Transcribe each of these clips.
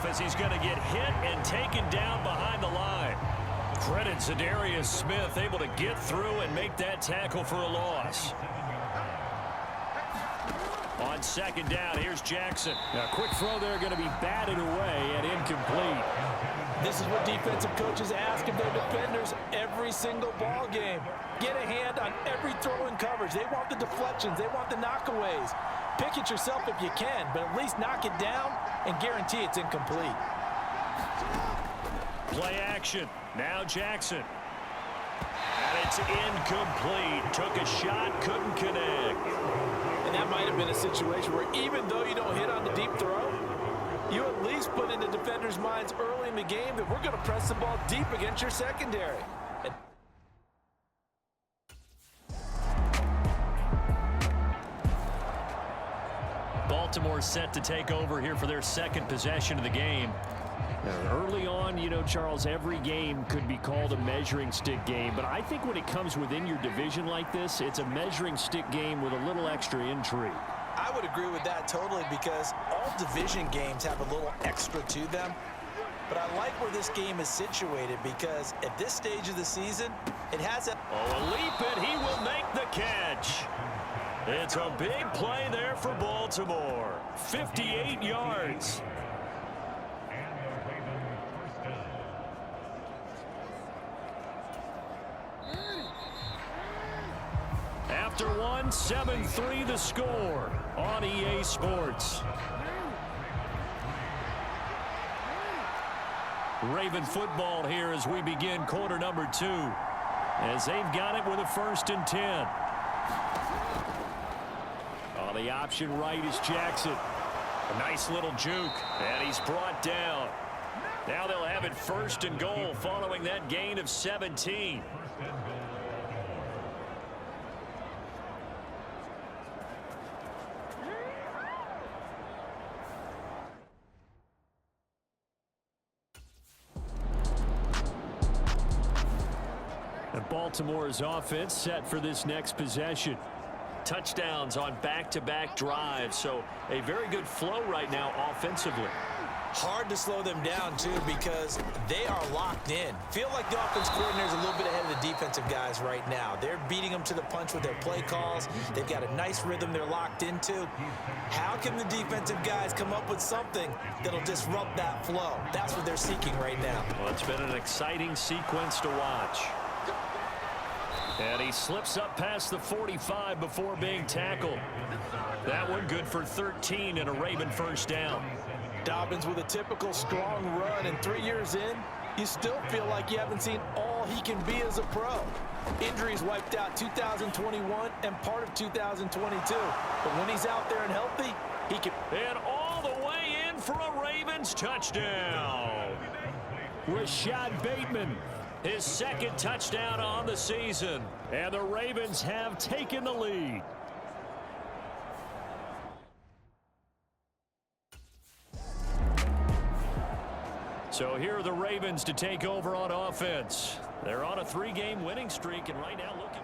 as he's going to get hit and taken down behind the line. Credit Zadarius Smith, able to get through and make that tackle for a loss. On second down, here's Jackson. A quick throw there, going to be batted away and incomplete. This is what defensive coaches ask of their defenders every single ball game. Get a hand on every throw in coverage. They want the deflections. They want the knockaways. Pick it yourself if you can, but at least knock it down and guarantee it's incomplete. Play action. Now Jackson. And it's incomplete. Took a shot, couldn't connect. And that might have been a situation where even though you don't hit on the deep throw, you at least put in the defender's minds early in the game that we're going to press the ball deep against your secondary. Baltimore set to take over here for their second possession of the game. Early on, you know, Charles, every game could be called a measuring stick game, but I think when it comes within your division like this, it's a measuring stick game with a little extra intrigue. I would agree with that totally, because all division games have a little extra to them. But I like where this game is situated, because at this stage of the season, it has a... Oh, a leap, and he will make the catch. It's a big play there for Baltimore. 58 yards. After one, 7-3 the score on EA Sports. Raven football here as we begin quarter number 2, as they've got it with a 1st and 10. On the option right is Jackson. A nice little juke, and he's brought down. Now they'll have it 1st and goal following that gain of 17. Baltimore's offense set for this next possession. Touchdowns on back-to-back drives, so a very good flow right now offensively. Hard to slow them down, too, because they are locked in. Feel like the offense coordinator is a little bit ahead of the defensive guys right now. They're beating them to the punch with their play calls. They've got a nice rhythm they're locked into. How can the defensive guys come up with something that'll disrupt that flow? That's what they're seeking right now. Well, it's been an exciting sequence to watch. And he slips up past the 45 before being tackled. That one good for 13 and a Raven 1st down. Dobbins with a typical strong run, and 3 years in, you still feel like you haven't seen all he can be as a pro. Injuries wiped out 2021 and part of 2022. But when he's out there and healthy, he can... And all the way in for a Ravens touchdown. Rashad Bateman, his 2nd touchdown on the season. And the Ravens have taken the lead. So here are the Ravens to take over on offense. They're on a 3-game winning streak, and right now looking...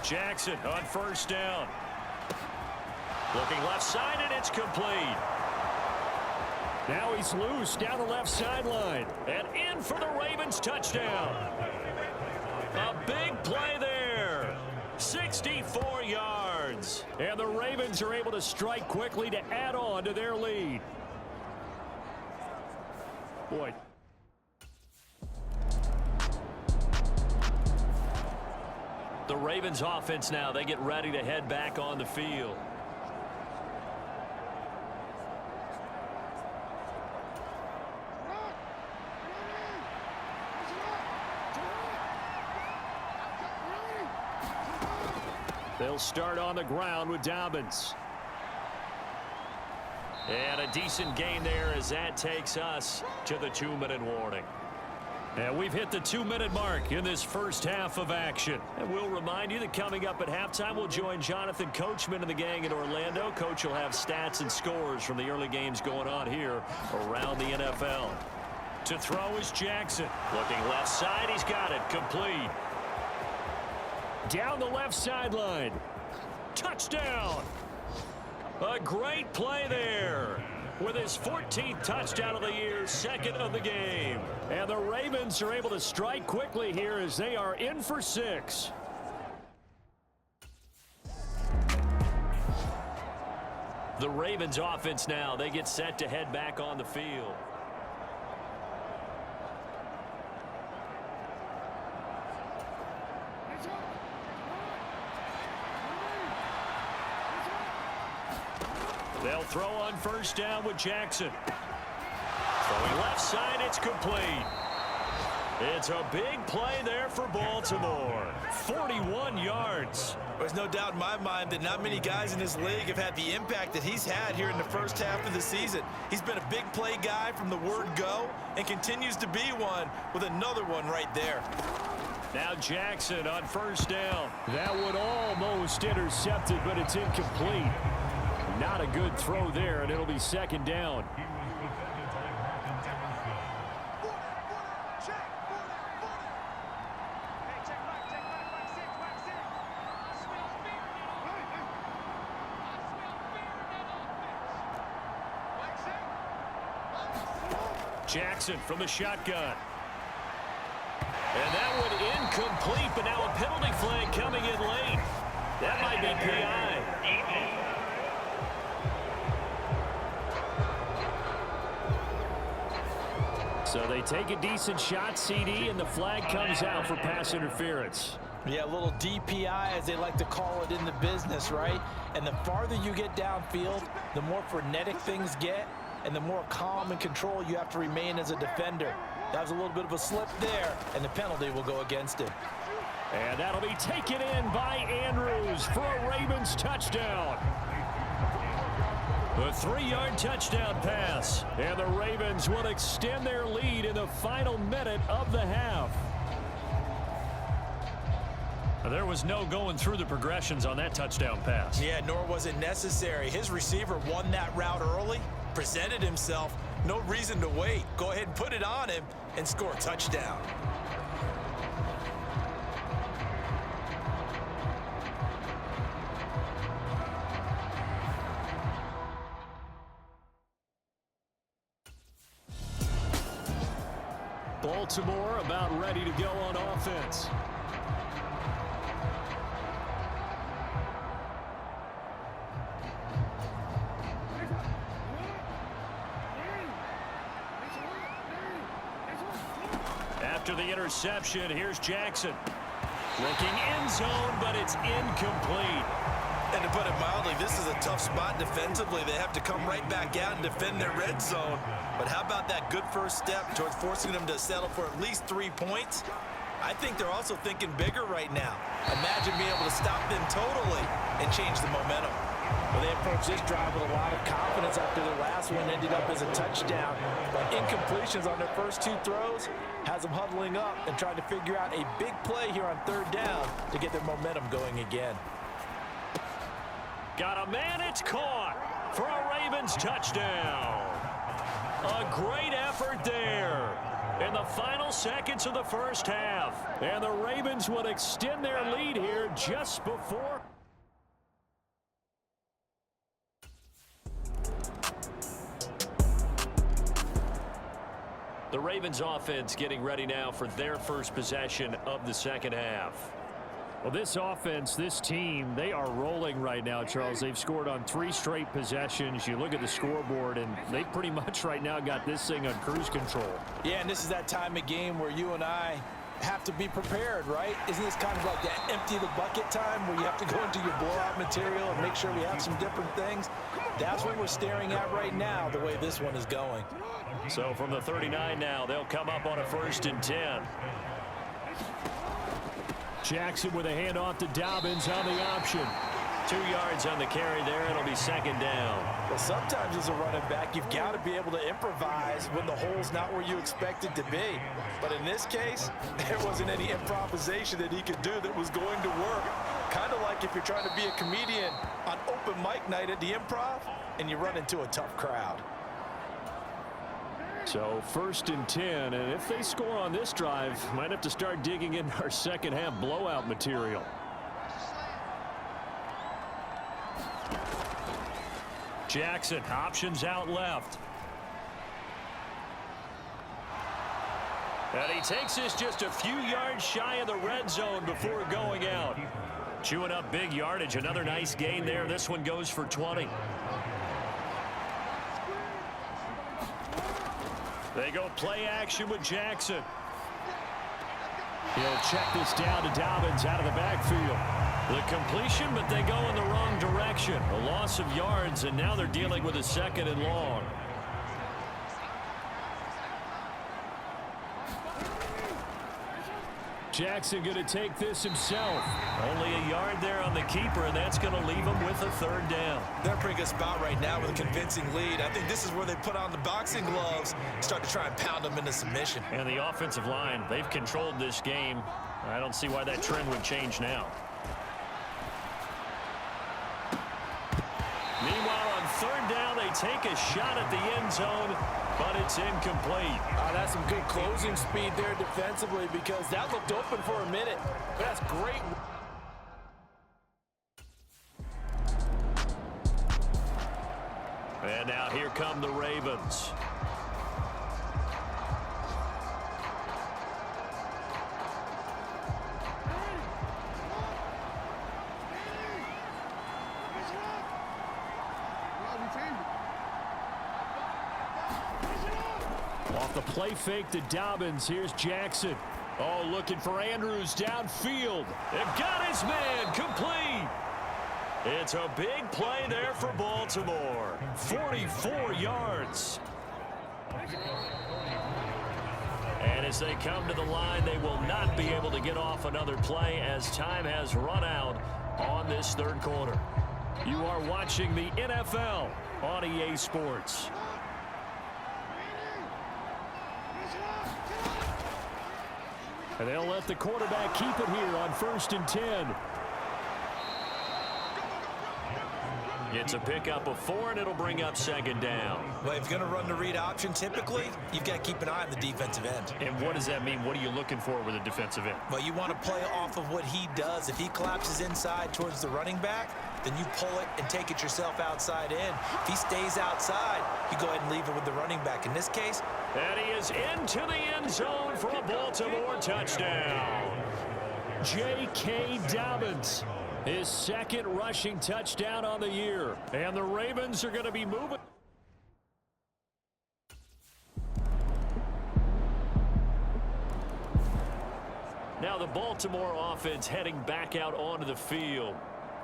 Jackson on first down. Looking left side, and it's complete. Now he's loose down the left sideline. And in for the Ravens touchdown. A big play there. 64 yards. And the Ravens are able to strike quickly to add on to their lead. Boy. The Ravens offense now, they get ready to head back on the field. They'll start on the ground with Dobbins. And a decent gain there as that takes us to the 2-minute warning. And we've hit the 2-minute mark in this first half of action. And we'll remind you that coming up at halftime, we'll join Jonathan Coachman and the gang in Orlando. Coach will have stats and scores from the early games going on here around the NFL. To throw is Jackson. Looking left side, he's got it. Complete. Down the left sideline. Touchdown. A great play there. With his 14th touchdown of the year, second of the game. And the Ravens are able to strike quickly here as they are in for 6. The Ravens offense now, they get set to head back on the field. They'll throw on first down with Jackson. Throwing left side, it's complete. It's a big play there for Baltimore. 41 yards. There's no doubt in my mind that not many guys in this league have had the impact that he's had here in the first half of the season. He's been a big play guy from the word go and continues to be one with another one right there. Now Jackson on first down. That one almost intercepted, but it's incomplete. Not a good throw there, and it'll be second down. Jackson from the shotgun. And that one incomplete, but now a penalty flag coming in late. That might be PI. So they take a decent shot, CD, and the flag comes out for pass interference. Yeah, a little DPI, as they like to call it in the business, right? And the farther you get downfield, the more frenetic things get, and the more calm and control you have to remain as a defender. That was a little bit of a slip there, and the penalty will go against him. And that'll be taken in by Andrews for a Ravens touchdown. A 3-yard touchdown pass. And the Ravens will extend their lead in the final minute of the half. There was no going through the progressions on that touchdown pass. Yeah, nor was it necessary. His receiver won that route early, presented himself. No reason to wait. Go ahead and put it on him and score a touchdown. Baltimore about ready to go on offense. After the interception, here's Jackson. Looking end zone, but it's incomplete. And to put it mildly, this is a tough spot defensively. They have to come right back out and defend their red zone. But how about that good first step towards forcing them to settle for at least 3 points? I think they're also thinking bigger right now. Imagine being able to stop them totally and change the momentum. Well, they approached this drive with a lot of confidence after their last one ended up as a touchdown. But incompletions on their first 2 throws has them huddling up and trying to figure out a big play here on 3rd down to get their momentum going again. Got a man, it's caught for a Ravens touchdown. A great effort there. in the final seconds of the first half. And the Ravens would extend their lead here just before. The Ravens offense getting ready now for their first possession of the second half. Well, this offense, this team, they are rolling right now, Charles. They've scored on 3 straight possessions. You look at the scoreboard, and they pretty much right now got this thing on cruise control. Yeah, and this is that time of game where you and I have to be prepared, right? Isn't this kind of like that empty the bucket time where you have to go into your blowout material and make sure we have some different things? That's what we're staring at right now, the way this one is going. So from the 39 now, they'll come up on a 1st and 10. Jackson with a handoff to Dobbins on the option. 2 yards on the carry there. It'll be 2nd down. Well, sometimes as a running back, you've got to be able to improvise when the hole's not where you expect it to be. But in this case, there wasn't any improvisation that he could do that was going to work. Kind of like if you're trying to be a comedian on open mic night at the Improv and you run into a tough crowd. So 1st and 10, and if they score on this drive, might have to start digging in our second half blowout material. Jackson, options out left. And he takes this just a few yards shy of the red zone before going out. Chewing up big yardage. Another nice gain there. This one goes for 20. They go play action with Jackson. He'll check this down to Dobbins out of the backfield. The completion, but they go in the wrong direction. A loss of yards, and now they're dealing with a 2nd and long. Jackson going to take this himself. Only a yard there on the keeper, and that's going to leave him with a 3rd down. They're in a pretty good spot right now with a convincing lead. I think this is where they put on the boxing gloves, start to try and pound them into submission. And the offensive line, they've controlled this game. I don't see why that trend would change now. Meanwhile, on 3rd down, they take a shot at the end zone, but it's incomplete. That's some good closing speed there defensively because that looked open for a minute. But that's great. And now here come the Ravens. Off the play fake to Dobbins. Here's Jackson. Oh, looking for Andrews downfield. It got his man complete. It's a big play there for Baltimore. 44 yards. And as they come to the line, they will not be able to get off another play as time has run out on this 3rd quarter. You are watching the NFL on EA Sports. And they'll let the quarterback keep it here on 1st and 10. It's a pickup of 4, and it'll bring up 2nd down. Well, if you're going to run the read option, typically, you've got to keep an eye on the defensive end. And what does that mean? What are you looking for with a defensive end? Well, you want to play off of what he does. If he collapses inside towards the running back, then you pull it and take it yourself outside in. If he stays outside, you go ahead and leave it with the running back. In this case, and he is into the end zone for a Baltimore touchdown. J.K. Dobbins, his 2nd rushing touchdown on the year. And the Ravens are going to be moving. Now the Baltimore offense heading back out onto the field.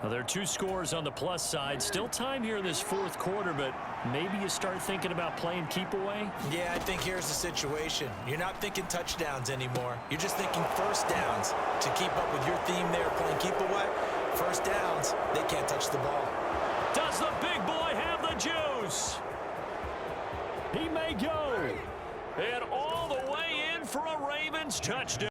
Now there are 2 scores on the plus side. Still time here in this 4th quarter, but maybe you start thinking about playing keep away? Yeah, I think here's the situation. You're not thinking touchdowns anymore. You're just thinking 1st downs to keep up with your theme there, playing keep away. 1st downs, they can't touch the ball. Does the big boy have the juice? He may go. And all the way in for a Ravens touchdown.